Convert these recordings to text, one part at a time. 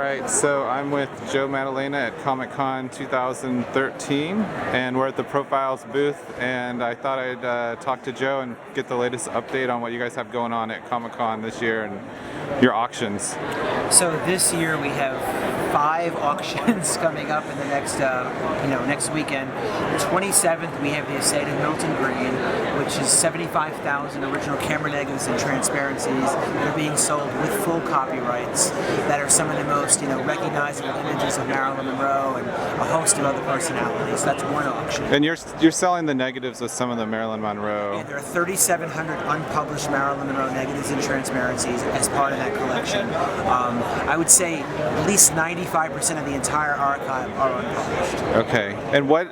right, so I'm with Joe Maddalena at Comic-Con 2013, and we're at the Profiles booth, and I thought I'd talk to Joe and get the latest update on what you guys have going on at Comic-Con this year and your auctions. So this year we have 5 auctions coming up in the next, next weekend. The 27th we have the estate of Milton Green, which is 75,000 original camera negatives and transparencies that are being sold with full copyrights that are some of the most, recognizable images of Marilyn Monroe and a host of other personalities. That's one auction. And you're selling the negatives of some of the Marilyn Monroe. Yeah, there are 3,700 unpublished Marilyn Monroe negatives and transparencies as part of that collection. I would say at least 95% of the entire archive are unpublished. Okay, and what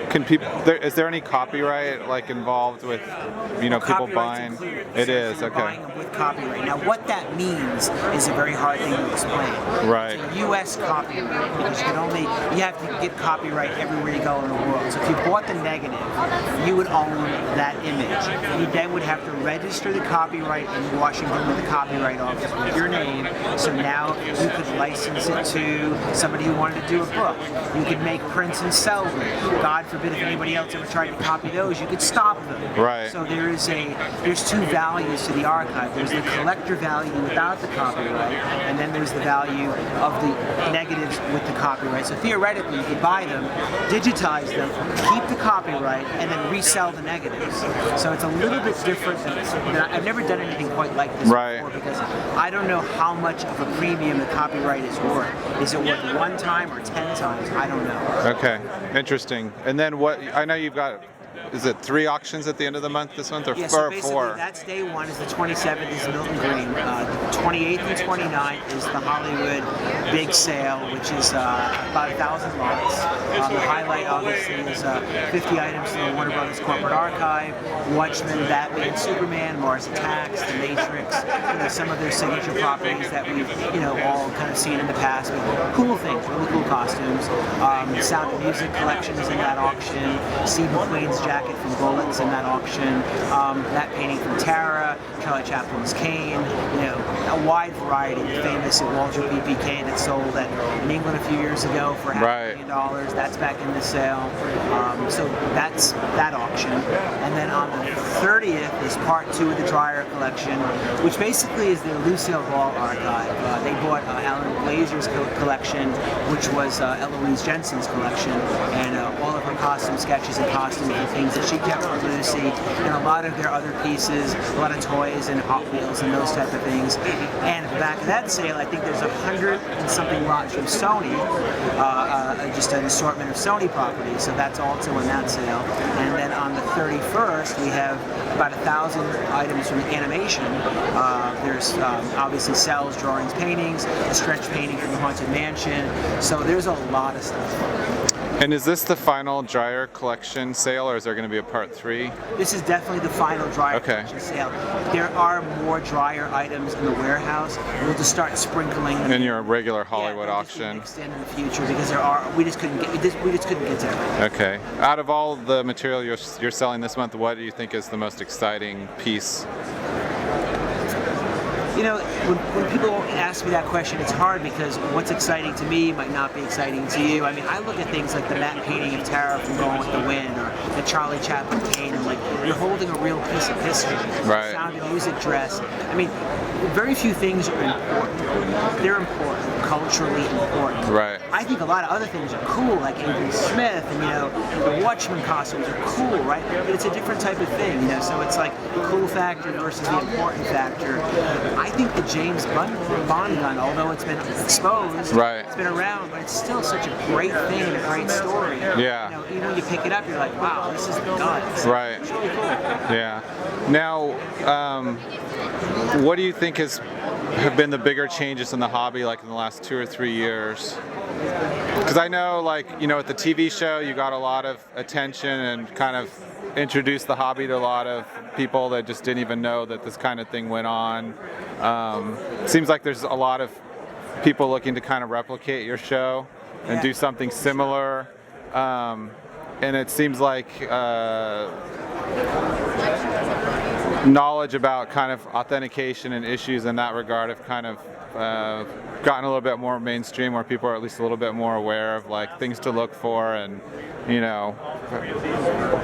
can people? Is there any copyright involved with people buying? Included. It so is you're okay. Buying them with copyright. Now, what that means is a very hard thing to explain. Right. It's a U.S. copyright because you have to get copyright everywhere you go in the world. So if you bought the negative, you would own that image. You then would have to register the copyright in Washington with the Copyright Office with your name. So now you could license it to somebody who wanted to do a book. You could make prints and sell them. God forbid if anybody else ever tried to copy those, you could stop them. Right. So there's 2 values to the archive. There's the collector value without the copyright, and then there's the value of the negatives with the copyright. So theoretically, you could buy them, digitize them, keep the copyright, and then resell the negatives. So it's a little bit different. I've never done anything quite like this before because I don't know how much of a premium the copyright is worth. Is it worth 1 time or 10 times? I don't know. Okay, interesting. And then what? I know you've got. Is it 3 auctions at the end of the month this month, or, yeah, so basically 4? That's day 1. Is the 27th is Milton Green. The 28th and 29th is the Hollywood Big Sale, which is about 1,000 lots. The highlight, obviously, is 50 items from the Warner Brothers corporate archive: Watchmen, Batman, Superman, Mars Attacks, The Matrix. Some of their signature properties that we've all kind of seen in the past. But cool things, really cool costumes. The Sound of Music collection is in that auction. Steve McQueen's jacket from Bullets in that auction, that painting from Tara, Charlie Chaplin's cane, a wide variety. The famous Walter PPK that sold in England a few years ago for $500,000. That's back in the sale. So that's that auction. And then on the 30th is part 2 of the Dreyer collection, which basically is the Lucille Ball archive. They bought Alan Glazer's collection, which was Eloise Jensen's collection, and all of her costume sketches and costumes and things that she kept for Lucy, and a lot of their other pieces, a lot of toys and Hot Wheels and those type of things. And at the back of that sale, I think there's 100 and something lots from Sony, just an assortment of Sony properties, so that's also in that sale. And then on the 31st, we have about 1,000 items from animation. There's obviously cells, drawings, paintings, a stretch painting from the Haunted Mansion, so there's a lot of stuff. And is this the final Dreyer collection sale, or is there going to be a part 3? This is definitely the final Dreyer collection sale. There are more Dreyer items in the warehouse. We'll just start sprinkling them in your regular Hollywood auction. Mixed in the future because we just couldn't get to everything. Okay. Out of all the material you're selling this month, what do you think is the most exciting piece? When people ask me that question, it's hard because what's exciting to me might not be exciting to you. I mean, I look at things like the matte painting of Tara from Gone with the Wind, or the Charlie Chaplin cane, and you're holding a real piece of history. Right. Sound and Music dress. I mean, very few things are important. They're important, culturally important. Right. I think a lot of other things are cool, like Avery Smith, and the Watchmen costumes are cool, right? But it's a different type of thing, So it's like the cool factor versus the important factor. I think the James Bond gun, although it's been exposed, it's been around, but it's still such a great thing and a great story. Yeah. Even when you pick it up, you're like, wow, this is the gun. So right. It's really cool. Yeah. Now, what do you think have been the bigger changes in the hobby, in the last 2 or 3 years? Because I know, at the TV show, you got a lot of attention and kind of introduced the hobby to a lot of people that just didn't even know that this kind of thing went on. Seems like there's a lot of people looking to kind of replicate your show and do something similar. And it seems like knowledge about kind of authentication and issues in that regard have kind of gotten a little bit more mainstream, where people are at least a little bit more aware of like things to look for and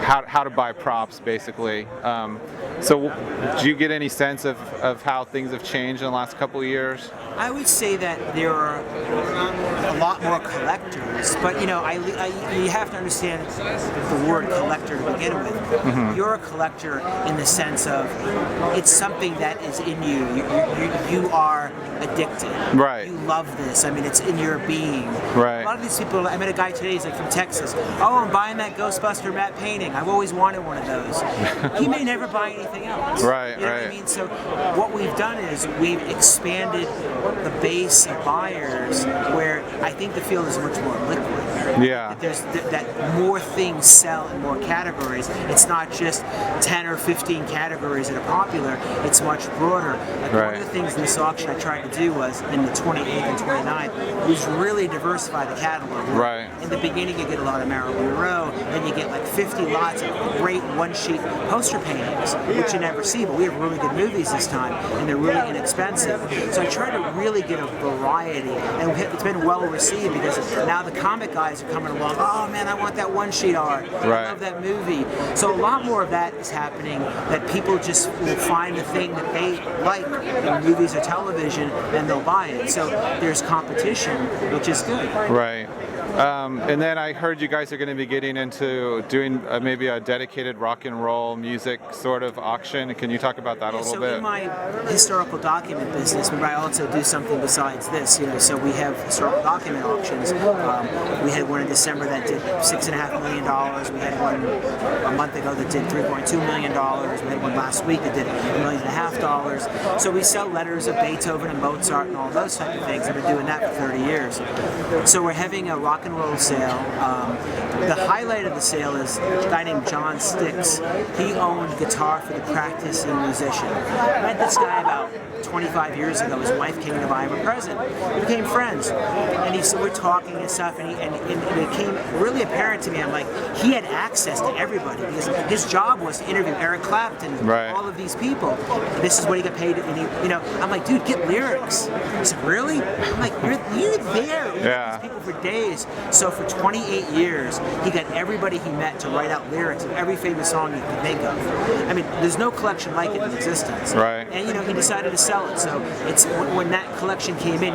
how to buy props basically. So do you get any sense of how things have changed in the last couple of years? I would say that there are a lot more collectors, but you have to understand the word collector to begin with. Mm-hmm. You're a collector in the sense of it's something that is in you. You are addicted. Right. You love this. I mean, it's in your being. Right. A lot of these people. I met a guy today. He's like from Texas. Oh, I'm buying that Ghostbuster matte painting. I've always wanted one of those. He may never buy anything else. Right. You know what I mean? So what we've done is we've expanded the base of buyers, where I think the field is much more liquid. Yeah. That more things sell in more categories. It's not just 10 or 15 categories that are popular. It's much broader. Like one of the things in this auction I tried to do was in the 28th and 29th was really diversify the catalog. Right. In the beginning, you get a lot of Marilyn Monroe, then you get like 50 lots of great one-sheet poster paintings, which you never see. But we have really good movies this time, and they're really inexpensive. So I try to really get a variety, and it's been well received because now the comic guys are coming along. Oh man, I want that one-sheet art. Right. I love that movie. So a lot more of that is happening. That people just will find the thing that they like in movies or television, and they'll buy it. So there's competition, which is good. Right. And then I heard you guys are going to be getting into doing maybe a dedicated rock and roll music sort of auction. Can you talk about that a little bit? So in my historical document business, but I also do something besides this. So we have historical document auctions. We had one in December that did $6.5 million. We had one a month ago that did $3.2 million. We had one last week that did $1.5 million. So we sell letters of Beethoven and Mozart and all those type of things. I've been doing that for 30 years. So we're having a rock and roll sale. The highlight of the sale is a guy named John Stix. He owned Guitar for the Practicing Musician. I met this guy about 25 years ago. His wife came to buy him a present. We became friends, and we're talking and stuff, and it became really apparent to me. I'm like, he had access to everybody because his job was to interview Eric Clapton, right. all of these people. This is what he got paid. And I'm like, dude, get lyrics. He said, really? I'm like, you're there with these people for days. So for 28 years, he got everybody he met to write out lyrics of every famous song you could think of. I mean, there's no collection like it in existence. Right. And he decided to sell it. So it's when that collection came in,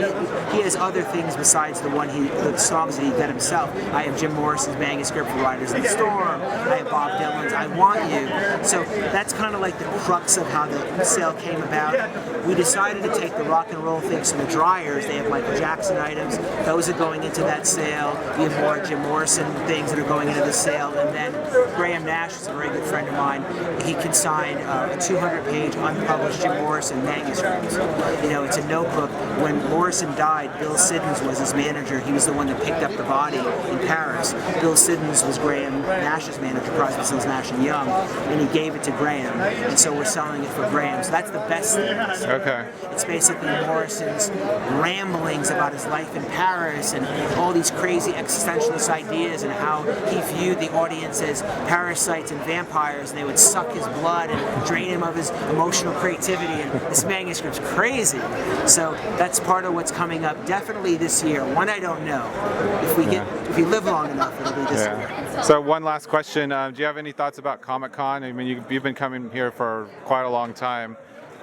he has other things besides the songs that he got himself. I have Jim Morrison's manuscript for Riders in the Storm. I have Bob Dylan's I Want You. So that's kind of like the crux of how the sale came about. We decided to take the rock and roll things from the dryers. They have Michael Jackson items. Those are going into that sale. We have more Jim Morrison things that are going into the sale. And then Graham Nash is a very good friend of mine. He consigned a 200-page unpublished Jim Morrison manuscript. It's a notebook. When Morrison died, Bill Siddons was his manager. He was the one that picked up the body in Paris. Bill Siddons was Graham Nash's manager, Crosby, Stills, Nash & Young, and he gave it to Graham. And so we're selling it for Graham. So that's the best thing. Okay. It's basically Morrison's ramblings about his life in Paris and all these crazy existentialist ideas and how he viewed the audience as parasites and vampires, and they would suck his blood and drain him of his emotional creativity. And this manuscript's crazy. So that's part of what's coming up definitely this year. One I don't know. If we live long enough, it'll be this year. So one last question. Do you have any thoughts about Comic-Con? I mean, you've been coming here for quite a long time.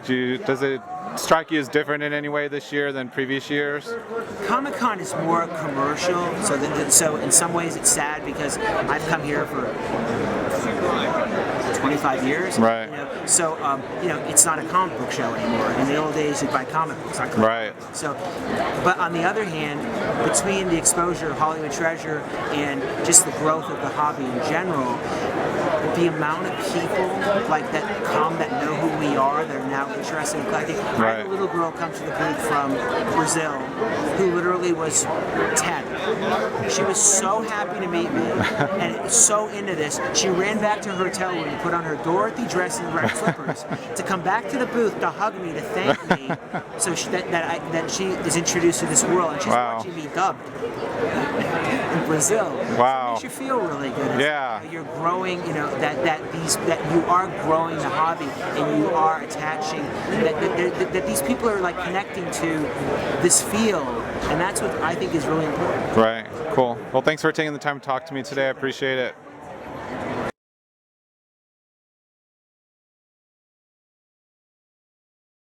Does it strike you as different in any way this year than previous years? Comic-Con is more commercial, so in some ways it's sad because I've come here for 25 years. Right. So it's not a comic book show anymore. In the old days, you'd buy comic books. Right. So, but on the other hand, between the exposure of Hollywood Treasure and just the growth of the hobby in general, the amount of people that know who we are, that are now interested in collecting. I had a little girl come to the booth from Brazil who literally was 10. She was so happy to meet me and so into this. She ran back to her hotel room and put on her Dorothy dress and red slippers to come back to the booth to hug me, to thank me, so that she is introduced to this world, and she's watching me dubbed in Brazil. Wow. So it makes you feel really good. Yeah. You're growing, that you are growing the hobby, and you are attaching, that these people are like connecting to this field, and that's what I think is really important. Right. Cool. Well, thanks for taking the time to talk to me today. I appreciate it.